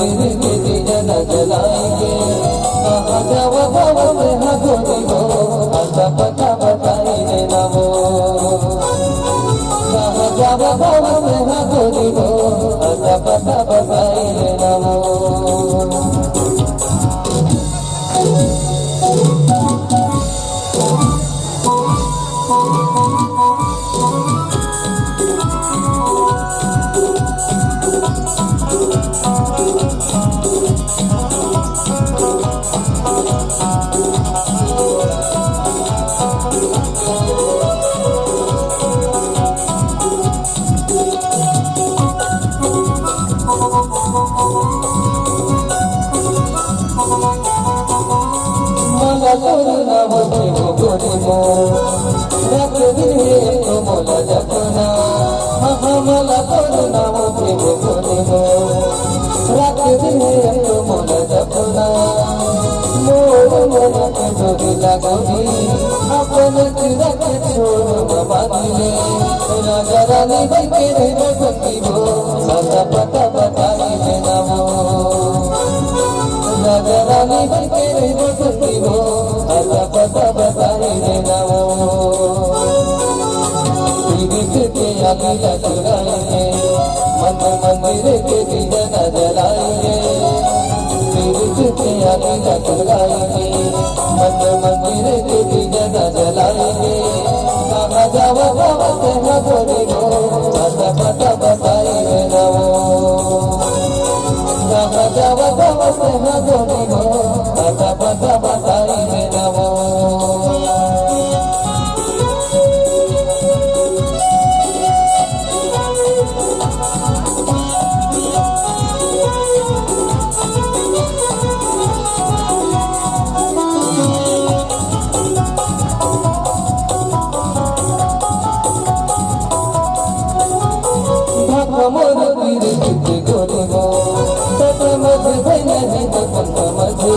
मंदिर के दिया न जलाएंगे। कहाँ जावा बाबा से हगोरी हो, आता पता बताई देना वो। कहाँ जावा बाबा से हगोरी हो, आता पता बताई देना वो। करुणा होते हो गोरी मो, रख दिए तो मोला जपना। मला करुणा होते हो गोरी मो, रख दिए तो मोला जपना। मोर मन के डोरी लगोगी, अपन रख छोड़ बांधिले। राजा रानी बन के रह सकती हो, आता पता बताई देना वो। राजा रानी बन के रह सकती हो, आता पता बताई देना वो। पीड़ित के आगे लगाएंगे, मंदिर के दिया न जलाएंगे। पीड़ित के आगे लगाएंगे, मंदिर के दिया न जलाएंगे। कहाँ जावा बाबा से हगोरी हो, आता पता बताई देना वो। कहाँ जावा बाबा से हगोरी हो, आता पता बताई देना वो। मोर पीर के गोरी हो, तब मज नहीं तो पंथ मझी।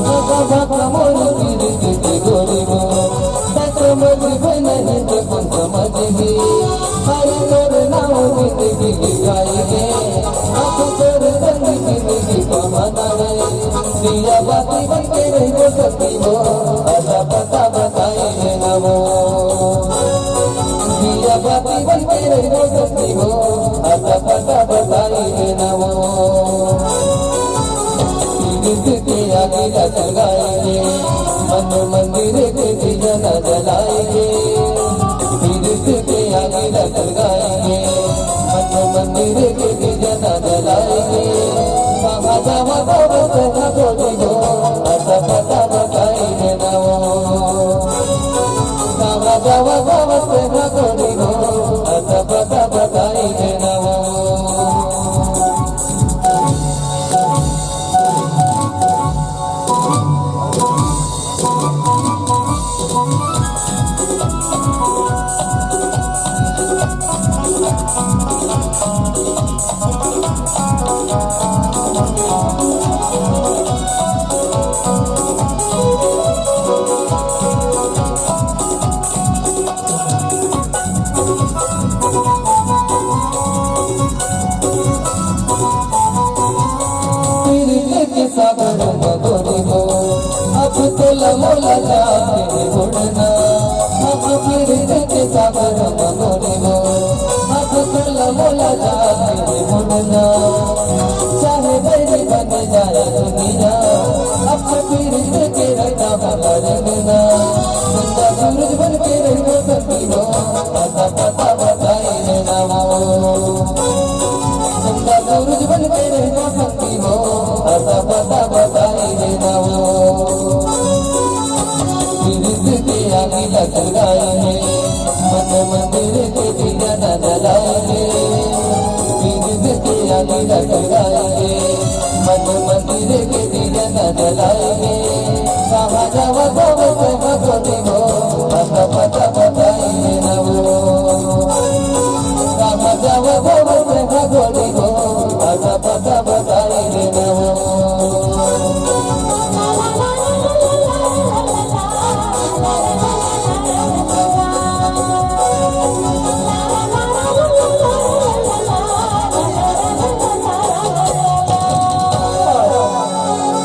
भागा मोर पीर के गोरी हो, तब मज नहीं तो पंथ मझी। हरि तोर नाम जिंदगी गाएंगे, आप तोर संग जिंदगी को मनाए। दिया बाती बन के रह सकती हो, आता पता बताई देना वो। दिया बाती बन के रह सकती हो, आता पता बताई देना वो। पीड़ित के आगे लगाएंगे, मंदिर के दिया न जलाएंगे। पीड़ित के आगे लगाएंगे, मंदिर के दिया न जलाएंगे। कहाँ जावा बाबा से हगोरी हो, आता पता बताई देना वो। कहाँ जावा बाबा से हगोरी हो, आता पता बताई देना वो। सागर मगोरी हो, अब तोला मोला जाके उड़ना। अब पीड़ित के सागर मगोरी हो, अब तोला मोला जाके उड़ना। चाहे बैरी बन जाए दुनिया, अब पीड़ित के रहना भला रंगना। जिंदा सूरज बन के रह सकती हो, आता पता बताई देना वो। जिंदा सूरज बन के रह सकती हो, आता पता बताई देना वो। पीड़ित के आगे लगाएंगे, मंदिर के दिया न जलाएंगे। पीड़ित के आगे लगाएंगे, मंदिर के